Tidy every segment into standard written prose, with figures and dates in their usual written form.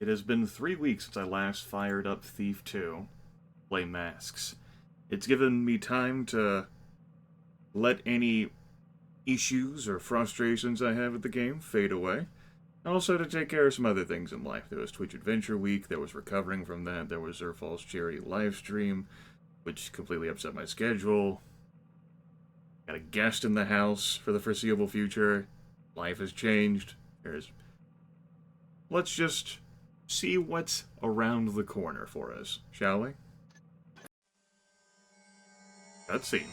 It has been 3 weeks since I last fired up Thief 2, Play Masks. It's given me time to let any issues or frustrations I have with the game fade away. Also to take care of some other things in life. There was Twitch Adventure Week, there was recovering from that, there was Zerfall's charity livestream, which completely upset my schedule. Got a guest in the house for the foreseeable future. Life has changed. Let's just see what's around the corner for us, shall we? Cutscene.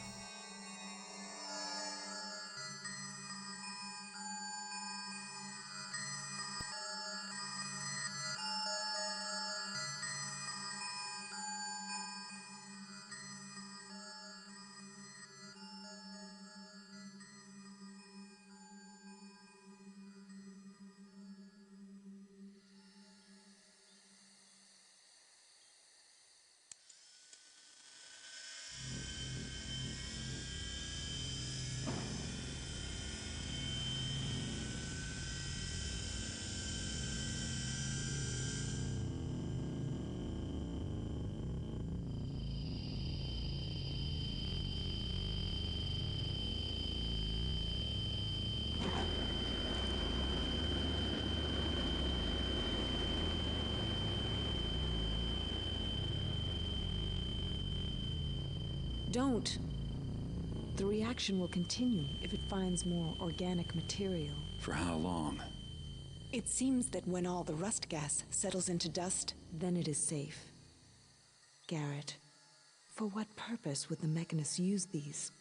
Don't. The reaction will continue if it finds more organic material. For how long? It seems that when all the rust gas settles into dust, then it is safe. Garrett, for what purpose would the mechanists use these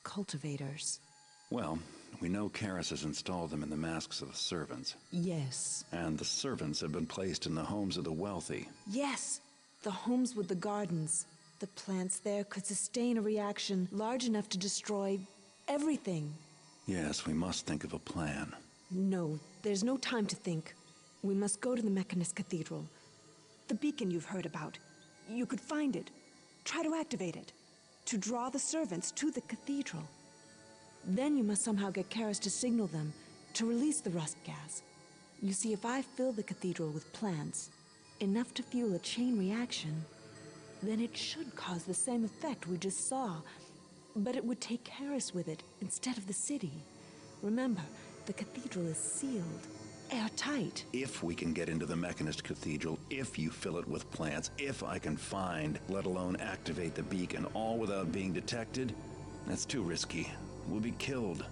cultivators? Well, we know Karras has installed them in the masks of the servants. Yes. And the servants have been placed in the homes of the wealthy. Yes! The homes with the gardens. The plants there could sustain a reaction large enough to destroy everything. Yes, we must think of a plan. No, there's no time to think. We must go to the Mechanist Cathedral. The beacon you've heard about. You could find it. Try to activate it. To draw the servants to the cathedral. Then you must somehow get Karras to signal them to release the rust gas. You see, if I fill the cathedral with plants, enough to fuel a chain reaction, then it should cause the same effect we just saw. But it would take Karras with it instead of the city. Remember, the cathedral is sealed, airtight. If we can get into the Mechanist Cathedral, if you fill it with plants, if I can find, let alone activate the beacon, all without being detected, that's too risky. We'll be killed.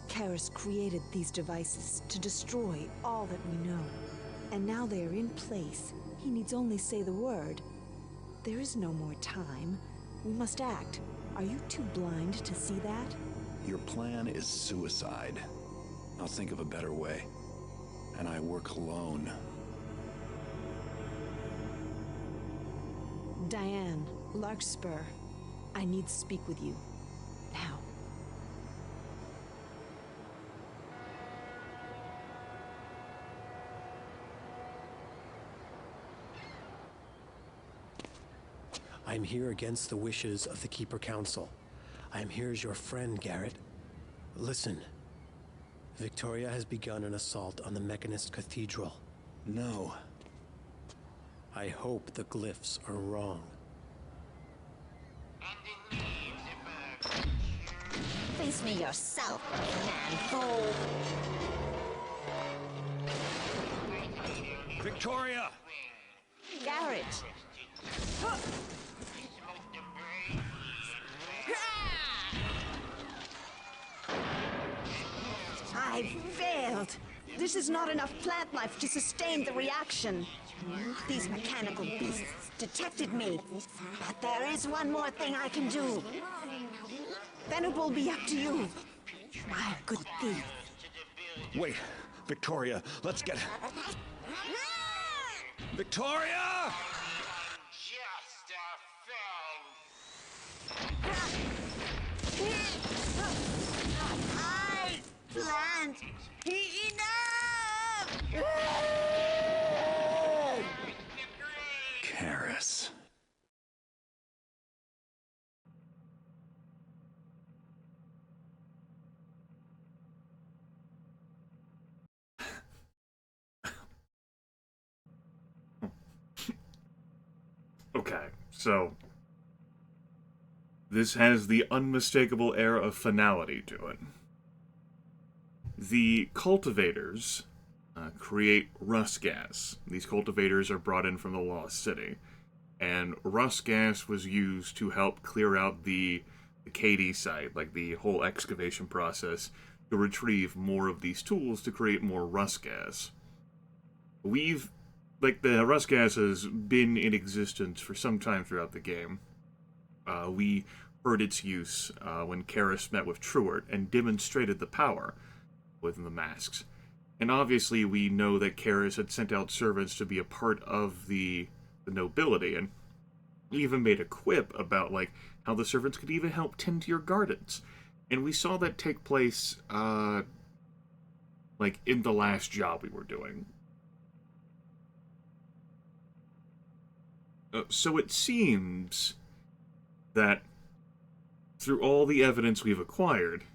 Karras created these devices to destroy all that we know. And now they are in place. He needs only say the word. There is no more time. We must act. Are you too blind to see that? Your plan is suicide. I'll think of a better way. And I work alone. Diane, Larkspur, I need to speak with you. Now. I am here against the wishes of the Keeper Council. I am here as your friend, Garrett. Listen. Victoria has begun an assault on the Mechanist Cathedral. No. I hope the glyphs are wrong. Face me yourself, man-fool. Victoria! Garrett! I failed. This is not enough plant life to sustain the reaction. These mechanical beasts detected me. But there is one more thing I can do. Then it will be up to you, my good thief. Wait, Victoria, let's get... Victoria! I plant enough! Karras. Okay, so this has the unmistakable air of finality to it. The cultivators create rust gas. These cultivators are brought in from the Lost City, and rust gas was used to help clear out the KD site, like the whole excavation process, to retrieve more of these tools to create more rust gas. The rust gas has been in existence for some time throughout the game. We heard its use when Karras met with Truart and demonstrated the power within the masks. And obviously we know that Karras had sent out servants to be a part of the nobility, and he even made a quip about, like, how the servants could even help tend to your gardens. And we saw that take place, in the last job we were doing. So it seems that through all the evidence we've acquired,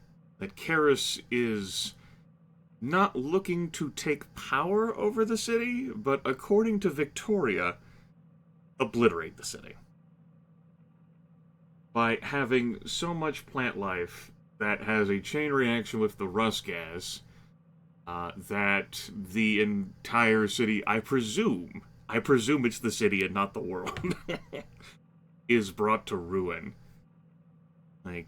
that Karras is not looking to take power over the city, but according to Victoria, obliterate the city. By having so much plant life that has a chain reaction with the rust gas, that the entire city, I presume it's the city and not the world, is brought to ruin. I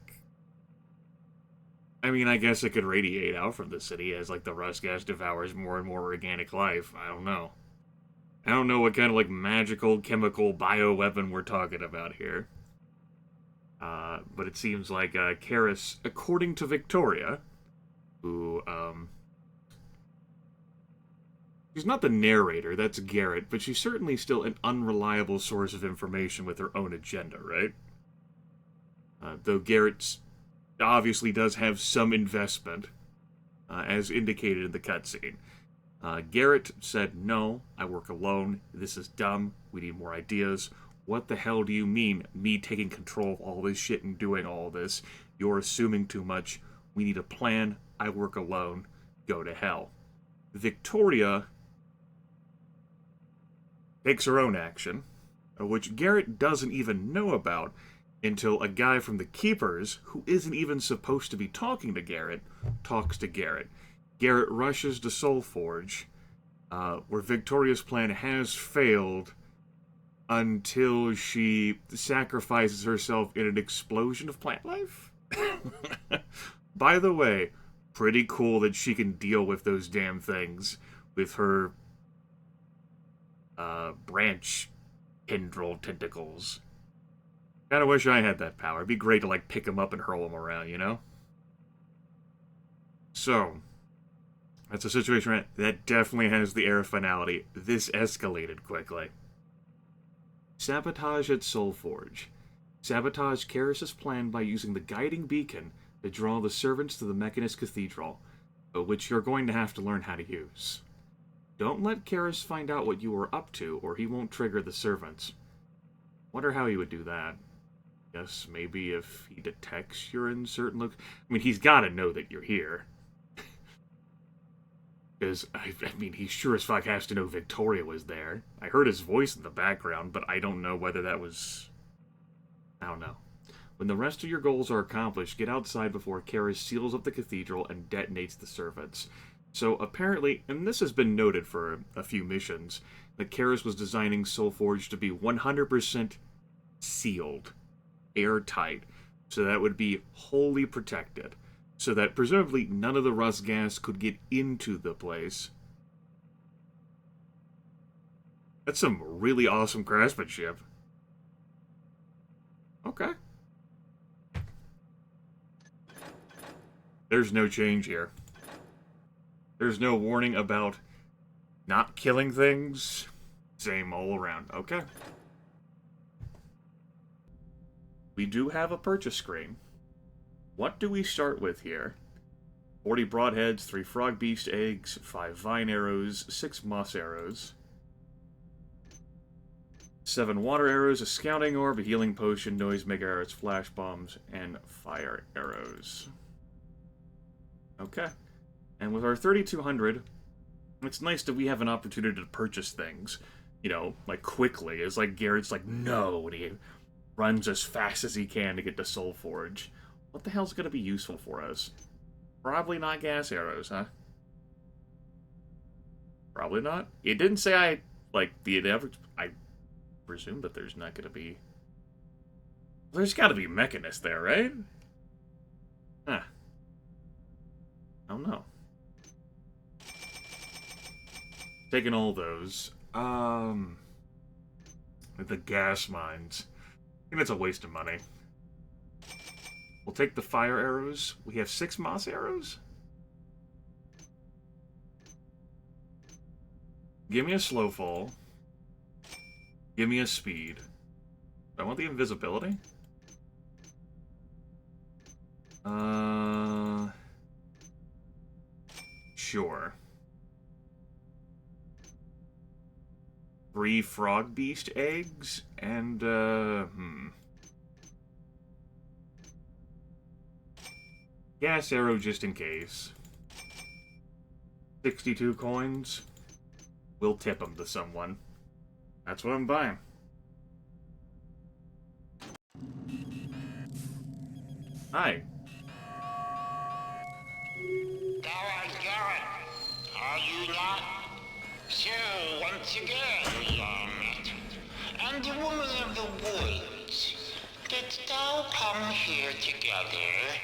guess it could radiate out from the city as, the rust gas devours more and more organic life. I don't know. I don't know what kind of, magical, chemical, bioweapon we're talking about here. But it seems like Karras, according to Victoria, who, she's not the narrator, that's Garrett, but she's certainly still an unreliable source of information with her own agenda, right? Though Garrett obviously does have some investment, as indicated in the cutscene. Garrett said, "No, I work alone. This is dumb. We need more ideas. What the hell do you mean, me taking control of all this shit and doing all this? You're assuming too much. We need a plan. I work alone. Go to hell." Victoria takes her own action, which Garrett doesn't even know about until a guy from the Keepers, who isn't even supposed to be talking to Garrett, talks to Garrett. Garrett rushes to Soulforge, where Victoria's plan has failed until she sacrifices herself in an explosion of plant life. By the way, pretty cool that she can deal with those damn things with her branch tendril tentacles. Kinda wish I had that power. It'd be great to, pick them up and hurl them around, you know? So, that's a situation that definitely has the air of finality. This escalated quickly. Sabotage at Soulforge. Sabotage Karras' plan by using the guiding beacon to draw the servants to the Mechanist Cathedral, which you're going to have to learn how to use. Don't let Karras find out what you are up to, or he won't trigger the servants. Wonder how he would do that. Guess maybe if he detects you're in certain he's gotta know that you're here. Because, he sure as fuck has to know Victoria was there. I heard his voice in the background, but I don't know whether that was... I don't know. When the rest of your goals are accomplished, get outside before Karras seals up the cathedral and detonates the servants. So, apparently, and this has been noted for a few missions, that Karras was designing Soulforge to be 100% sealed, airtight, so that it would be wholly protected, so that presumably none of the rust gas could get into the place. That's some really awesome craftsmanship. Okay. There's no change here. There's no warning about not killing things. Same all around. Okay. We do have a purchase screen. What do we start with here? 40 broadheads, 3 frog beast eggs, 5 vine arrows, 6 moss arrows, 7 water arrows, a scouting orb, a healing potion, noisemaker arrows, flash bombs, and fire arrows. Okay. And with our 3,200, it's nice that we have an opportunity to purchase things. you know, like, quickly. It's like Garrett's like, no, and he runs as fast as he can to get to Soulforge. What the hell's gonna be useful for us? Probably not gas arrows, huh? Probably not. It didn't say I presume that there's not gonna be... There's gotta be mechanists there, right? Huh. I don't know. Taking all those. The gas mines. I think that's a waste of money. We'll take the fire arrows. We have 6 moss arrows? Give me a slow fall. Give me a speed. I want the invisibility. Sure. 3 frog beast eggs and gas arrow just in case. 62 coins. We'll tip them to someone. That's what I'm buying. Hi. Garrett, are you not? So, once again we are met. And the woman of the woods, didst thou come here together?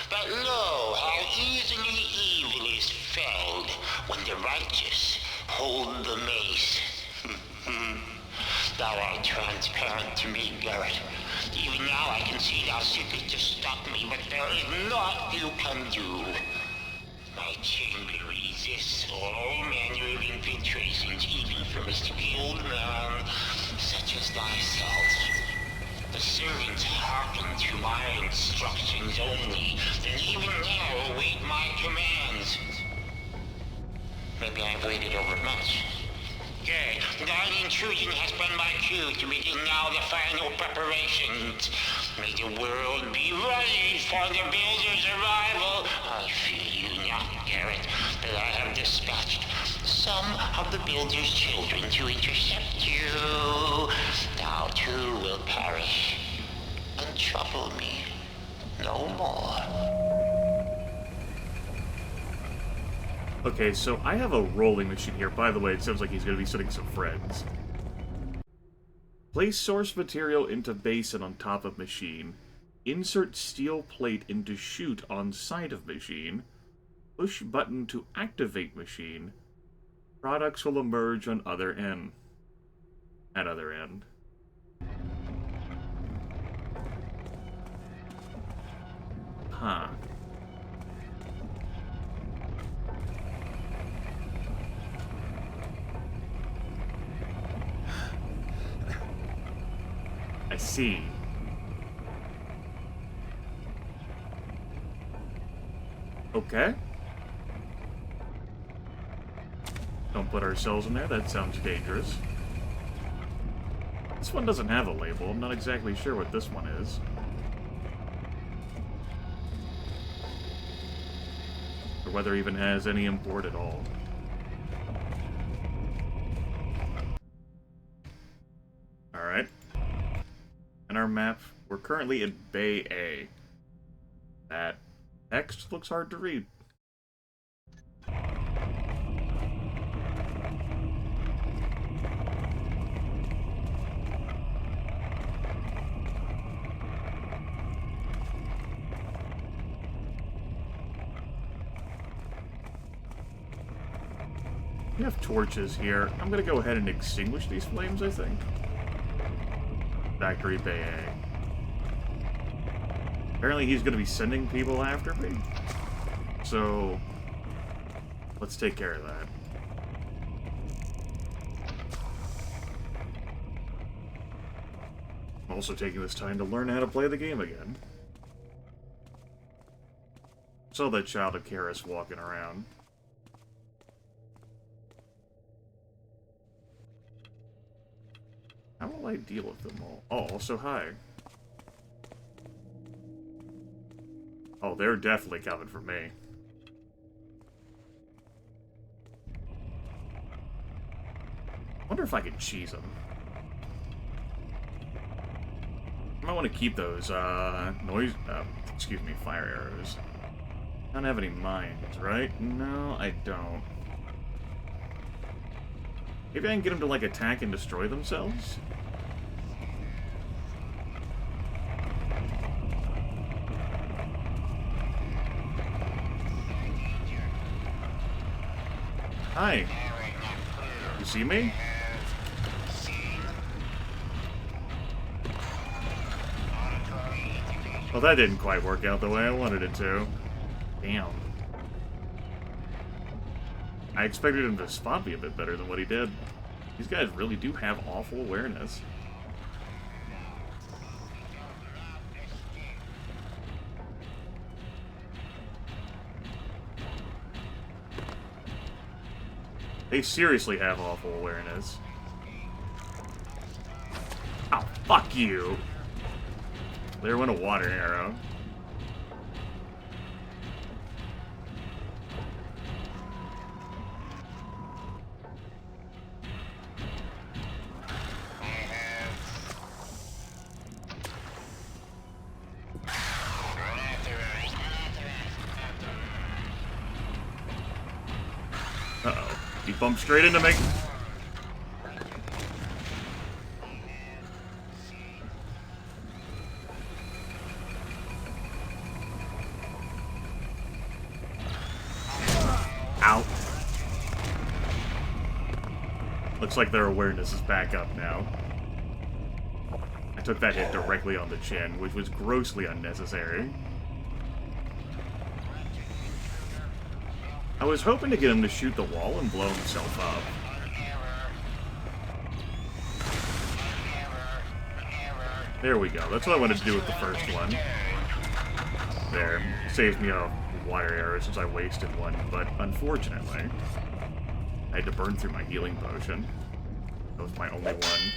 But lo, how easily evil is felled when the righteous hold the mace. Thou art transparent to me, Garrett. Even now I can see thou seekest to stop me, but there is naught you can do. My chamber resists all manner of infiltrations, even from a skilled man such as thyself. The servants hearken to my instructions only, and even now await my commands. Maybe I've waited overmuch. Good. Thine intrusion has been my cue to begin now the final preparations. May the world be ready for the builder's arrival. I fear you not, Garrett, but I have dispatched some of the builder's children to intercept you. Thou too will perish, and trouble me no more. Okay, so I have a rolling machine here. By the way, it sounds like he's going to be sending some friends. Place source material into basin on top of machine. Insert steel plate into chute on side of machine. Push button to activate machine. Products will emerge on other end. At other end. Huh. I see. Okay. Don't put ourselves in there, that sounds dangerous. This one doesn't have a label, I'm not exactly sure what this one is. Or whether it even has any import at all. Alright. And our map, we're currently in Bay A. That text looks hard to read. We have torches here. I'm gonna go ahead and extinguish these flames, I think. Factory Bay A. Apparently he's gonna be sending people after me. So, let's take care of that. I'm also taking this time to learn how to play the game again. Saw that child of Karras walking around. How will I deal with them all? Oh, also hi. Oh, they're definitely coming for me. I wonder wonder if I could cheese them. I might want to keep those, fire arrows. I don't have any mines, right? No, I don't. Maybe I can get them to, like, attack and destroy themselves? Hi. You see me? Well, that didn't quite work out the way I wanted it to. Damn. I expected him to spot me a bit better than what he did. These guys really do have awful awareness. They seriously have awful awareness. Oh, fuck you! There went a water arrow. Uh-oh. He bumped straight into me. Ow. Looks like their awareness is back up now. I took that hit directly on the chin, which was grossly unnecessary. I was hoping to get him to shoot the wall and blow himself up. There we go. That's what I wanted to do with the first one. There. Saved me a water arrow since I wasted one, but unfortunately, I had to burn through my healing potion. That was my only one.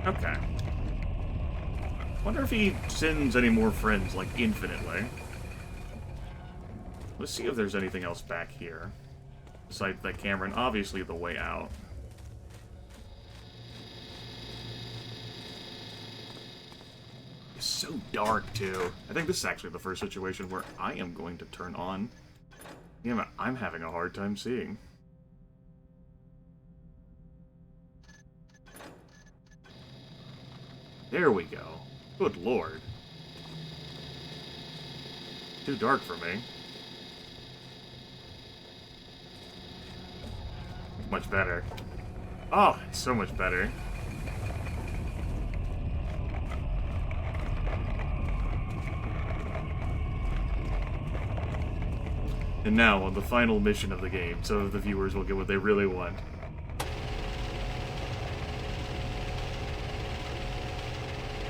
Okay. Wonder if he sends any more friends, like, infinitely. Let's see if there's anything else back here. Besides that camera, and obviously the way out. It's so dark, too. I think this is actually the first situation where I am going to turn on. Damn it, I'm having a hard time seeing. There we go. Good lord. Too dark for me. Much better. Oh, it's so much better. And now, on the final mission of the game, so the viewers will get what they really want.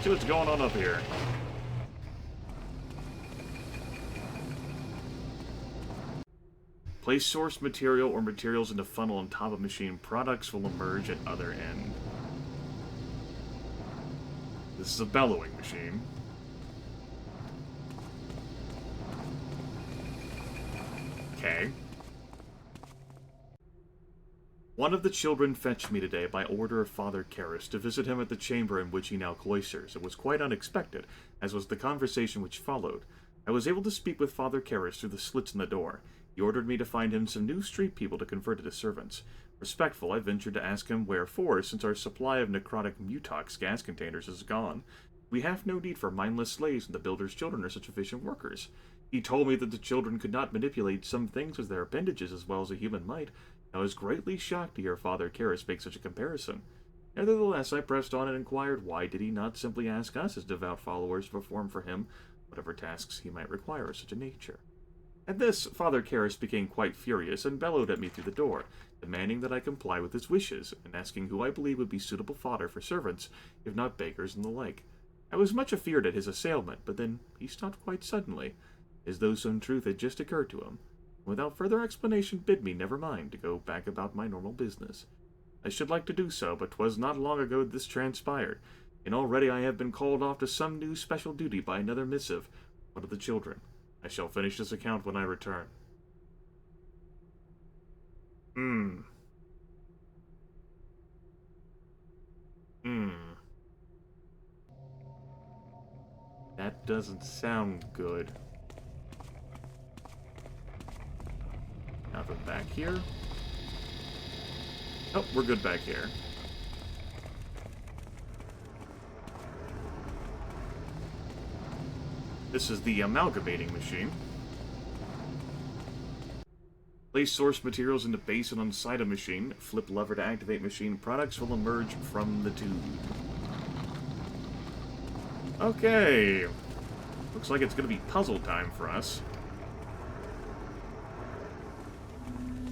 See what's going on up here. Place source material or materials into funnel on top of machine. Products will emerge at other end. This is a bellowing machine. Okay. One of the children fetched me today by order of Father Karras to visit him at the chamber in which he now cloisters. It was quite unexpected, as was the conversation which followed. I was able to speak with Father Karras through the slits in the door. He ordered me to find him some new street people to convert into servants. Respectful, I ventured to ask him where for, since our supply of necrotic mutox gas containers is gone. We have no need for mindless slaves, and the builder's children are such efficient workers. He told me that the children could not manipulate some things with their appendages as well as a human might. I was greatly shocked to hear Father Karras make such a comparison. Nevertheless, I pressed on and inquired why did he not simply ask us as devout followers to perform for him whatever tasks he might require of such a nature. At this, Father Karras became quite furious and bellowed at me through the door, demanding that I comply with his wishes, and asking who I believe would be suitable fodder for servants, if not beggars and the like. I was much afeared at his assailment, but then he stopped quite suddenly, as though some truth had just occurred to him. Without further explanation, bid me never mind to go back about my normal business. I should like to do so, but 'twas not long ago this transpired, and already I have been called off to some new special duty by another missive, one of the children. I shall finish this account when I return. That doesn't sound good. Nothing back here. Oh, we're good back here. This is the amalgamating machine. Place source materials into base and on side of machine. Flip lever to activate machine. Products will emerge from the tube. Okay. Looks like it's going to be puzzle time for us.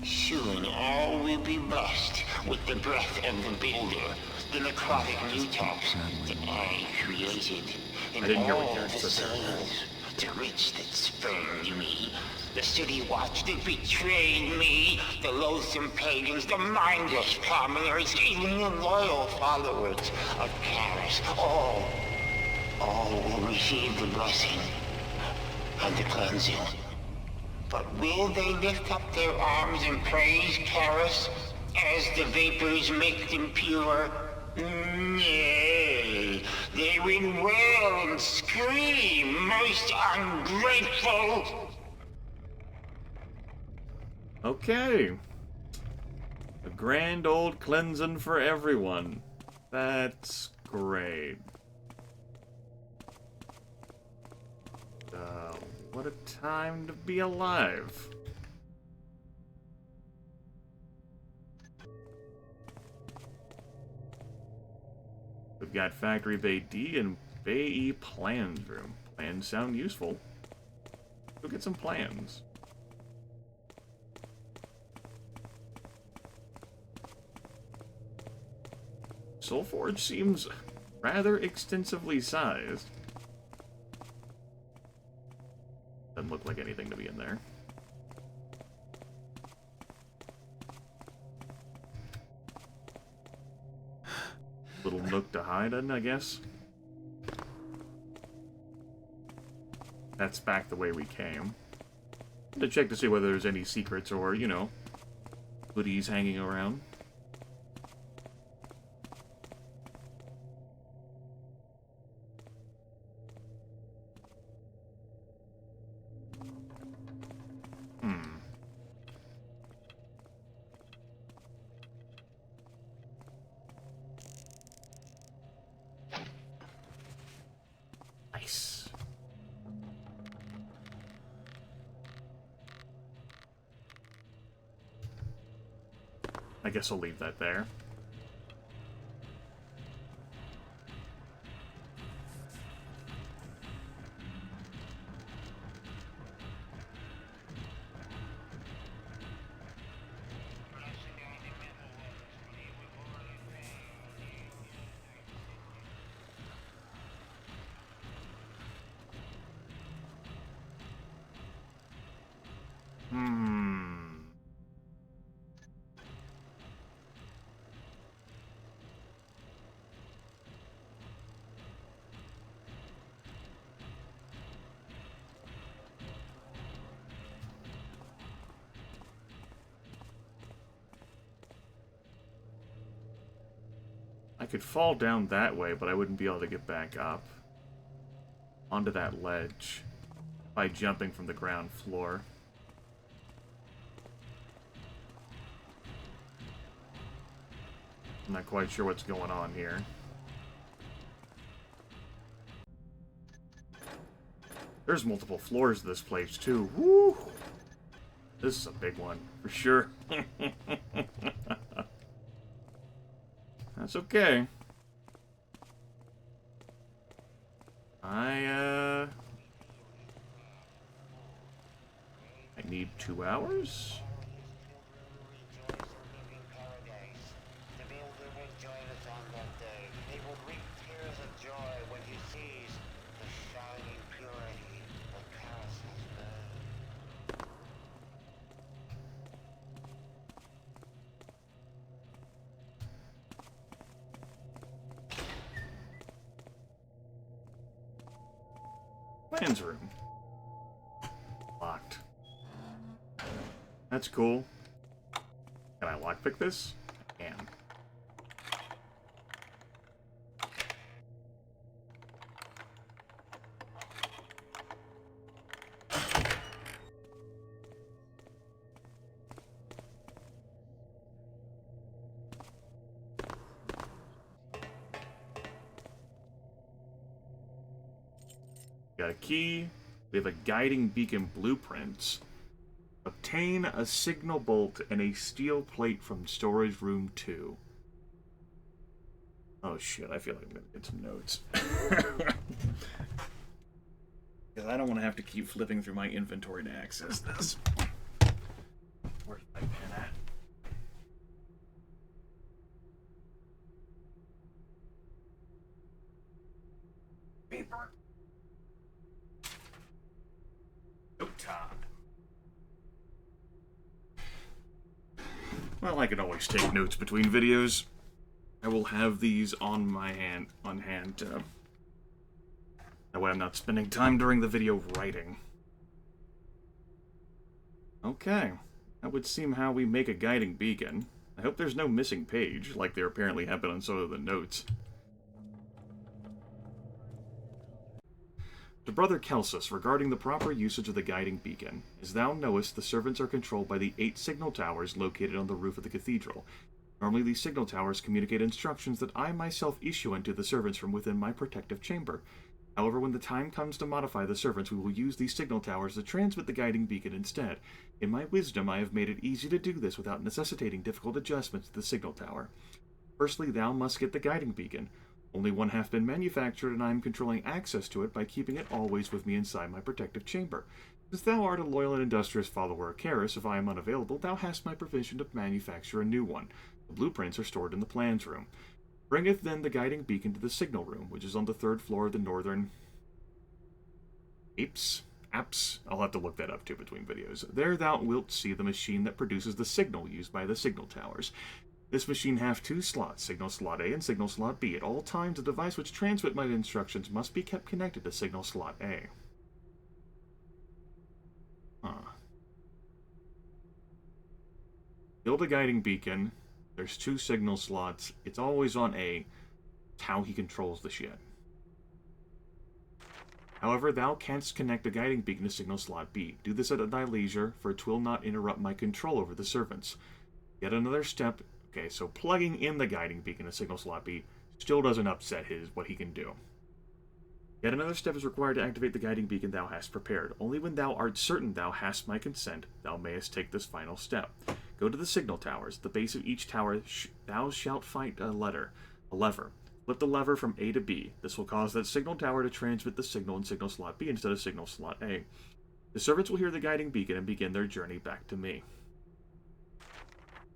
Soon all will be blessed with the breath of the builder, the necrotic newtops that I created. And I didn't hear all what Garrett the said there. souls, the rich that spurned me, the city watch that betrayed me, the loathsome pagans, the mindless commoners, even the loyal followers of Karras, all will receive the blessing and the cleansing. But will they lift up their arms and praise Karras as the vapors make them pure? Nay, they will wail and scream, most ungrateful! Okay. A grand old cleansing for everyone. That's great. What a time to be alive. We've got Factory Bay D and Bay E plans room. Plans sound useful. Go get some plans. Soulforge seems rather extensively sized. Doesn't look like anything to be in there. Little nook to hide in, I guess. That's back the way we came. To check to see whether there's any secrets or, you know, goodies hanging around. Nice. I guess I'll leave that there. I could fall down that way, but I wouldn't be able to get back up onto that ledge by jumping from the ground floor. I'm not quite sure what's going on here. There's multiple floors to this place, too. Woo! This is a big one, for sure. That's okay. I need 2 hours? plans room. Locked. That's cool. Can I lockpick this? I can. Got a key. We have a guiding beacon blueprints. Obtain a signal bolt and a steel plate from storage room 2. Oh shit, I feel like I'm gonna get some notes. Because I don't want to have to keep flipping through my inventory to access this. Where's my pen at? Paper. Note time. Well, I can always take notes between videos. I will have these on hand. That way I'm not spending time during the video writing. Okay. That would seem how we make a guiding beacon. I hope there's no missing page, like there apparently have been on some of the notes. To Brother Kelsus, regarding the proper usage of the guiding beacon, as thou knowest, the servants are controlled by the 8 signal towers located on the roof of the cathedral. Normally these signal towers communicate instructions that I myself issue unto the servants from within my protective chamber. However, when the time comes to modify the servants, we will use these signal towers to transmit the guiding beacon instead. In my wisdom, I have made it easy to do this without necessitating difficult adjustments to the signal tower. Firstly, thou must get the guiding beacon. Only one hath been manufactured, and I am controlling access to it by keeping it always with me inside my protective chamber. Since thou art a loyal and industrious follower of Karras, if I am unavailable, thou hast my permission to manufacture a new one. The blueprints are stored in the plans room. Bringeth then the guiding beacon to the signal room, which is on the 3rd floor of the northern... Apes? I'll have to look that up too between videos. There thou wilt see the machine that produces the signal used by the signal towers. This machine hath 2 slots, signal slot A and signal slot B. At all times, the device which transmits my instructions must be kept connected to signal slot A. Build a guiding beacon. There's 2 signal slots. It's always on A. It's how he controls the shit. However, thou canst connect the guiding beacon to signal slot B. Do this at thy leisure, for 'twill not interrupt my control over the servants. Yet another step. Okay, so plugging in the guiding beacon to signal slot B still doesn't upset what he can do. Yet another step is required to activate the guiding beacon thou hast prepared. Only when thou art certain thou hast my consent, thou mayest take this final step. Go to the signal towers. At the base of each tower thou shalt find a lever. Flip the lever from A to B. This will cause that signal tower to transmit the signal in signal slot B instead of signal slot A. The servants will hear the guiding beacon and begin their journey back to me.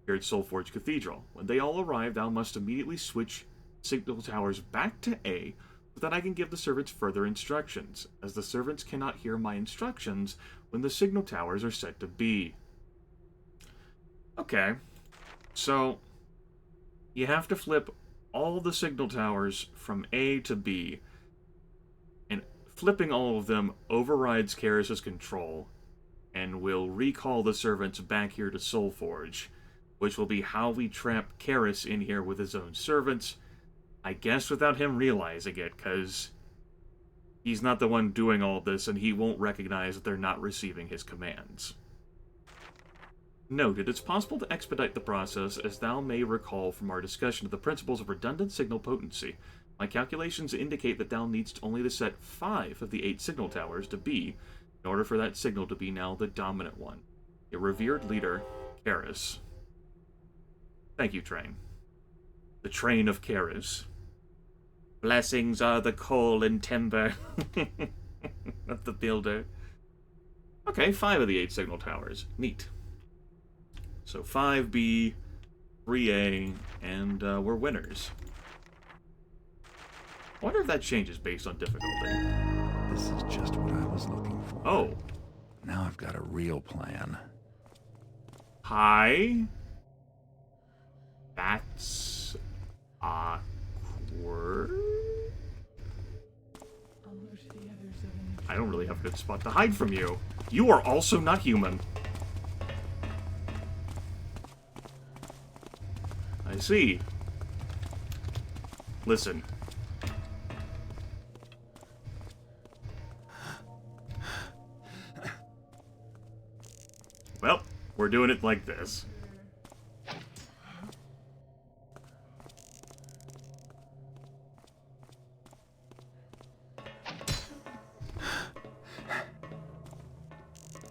Here at Soulforge Cathedral. When they all arrive, thou must immediately switch signal towers back to A so that I can give the servants further instructions, as the servants cannot hear my instructions when the signal towers are set to B. Okay, so you have to flip all the signal towers from A to B, and flipping all of them overrides Karras' control and will recall the servants back here to Soulforge, which will be how we trap Karras in here with his own servants, I guess without him realizing it, because he's not the one doing all this, and he won't recognize that they're not receiving his commands. Note, it is possible to expedite the process, as thou may recall from our discussion of the principles of redundant signal potency. My calculations indicate that thou needst only to set 5 of the 8 signal towers to B, in order for that signal to be now the dominant one. Your revered leader, Karras. Thank you, Train. The Train of Karras. Blessings are the coal and timber of the builder. Okay, 5 of the 8 signal towers. Neat. So 5B, 3A, and we're winners. I wonder if that changes based on difficulty. This is just what I was looking for. Oh. Now I've got a real plan. Hi. That's awkward. I don't really really have a good spot to hide from you. You are also not human. I see. Listen. Well, we're doing it like this.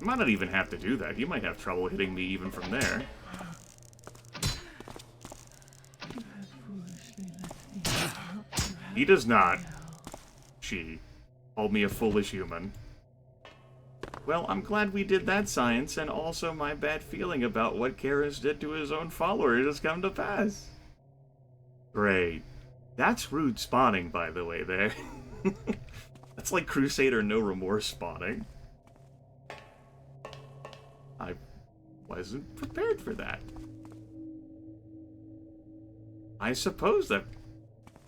Might not even have to do that. You might have trouble hitting me even from there. He does not. She called me a foolish human. Well, I'm glad we did that science, and also my bad feeling about what Karras did to his own followers has come to pass. Great. That's rude spawning, by the way, there. That's like Crusader No Remorse spawning. I wasn't prepared for that. I suppose that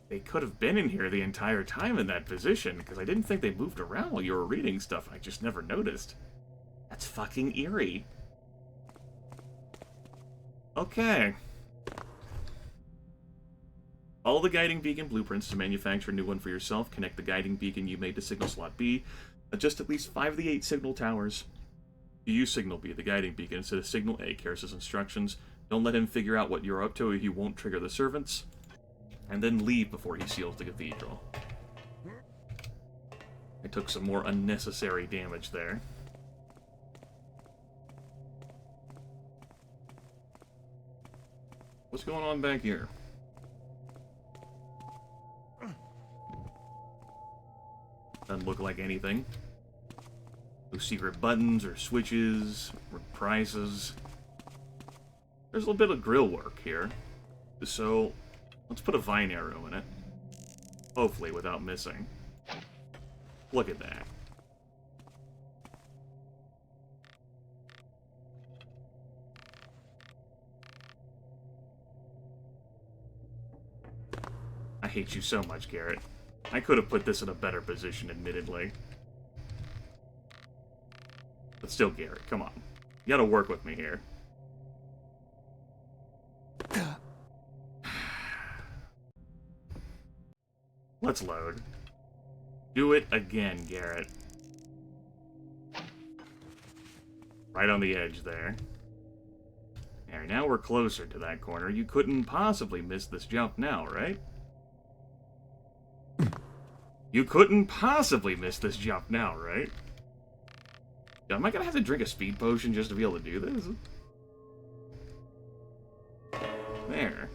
they could have been in here the entire time in that position, because I didn't think they moved around while you were reading stuff. I just never noticed. That's fucking eerie. Okay. Follow the guiding beacon blueprints to manufacture a new one for yourself. Connect the guiding beacon you made to signal slot B. Adjust at least 5 of the 8 signal towers. You use signal B, the guiding beacon, instead of signal A. Karras' instructions. Don't let him figure out what you're up to, or he won't trigger the servants. And then leave before he seals the cathedral. I took some more unnecessary damage there. What's going on back here? Doesn't look like anything. No secret buttons or switches or prizes. There's a little bit of grill work here. So, let's put a vine arrow in it. Hopefully without missing. Look at that. I hate you so much, Garrett. I could have put this in a better position, admittedly. But still, Garrett, come on. You gotta work with me here. Let's load. Do it again, Garrett. Right on the edge there. There, now we're closer to that corner. You couldn't possibly miss this jump now, right? You couldn't possibly miss this jump now, right? Am I gonna have to drink a speed potion just to be able to do this? There.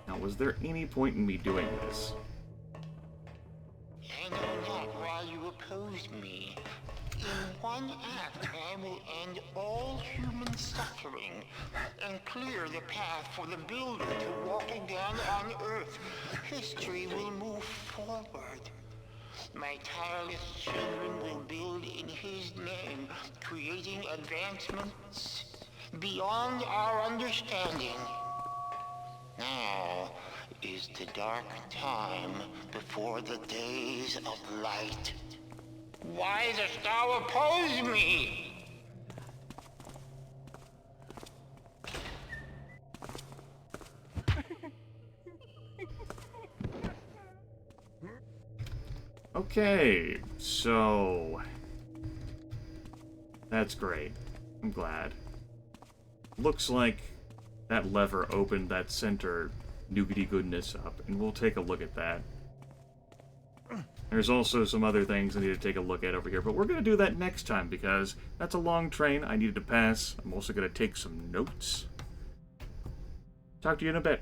Now, was there any point in me doing this? I know not why you oppose me. In one act, I will end all human suffering and clear the path for the Builder to walk again on Earth. History will move forward. My tireless children will build in his name, creating advancements beyond our understanding. Now is the dark time before the days of light. Why dost thou oppose me? Okay, so... That's great. I'm glad. Looks like that lever opened that center nougaty goodness up, and we'll take a look at that. There's also some other things I need to take a look at over here, but we're going to do that next time because that's a long train I needed to pass. I'm also going to take some notes. Talk to you in a bit.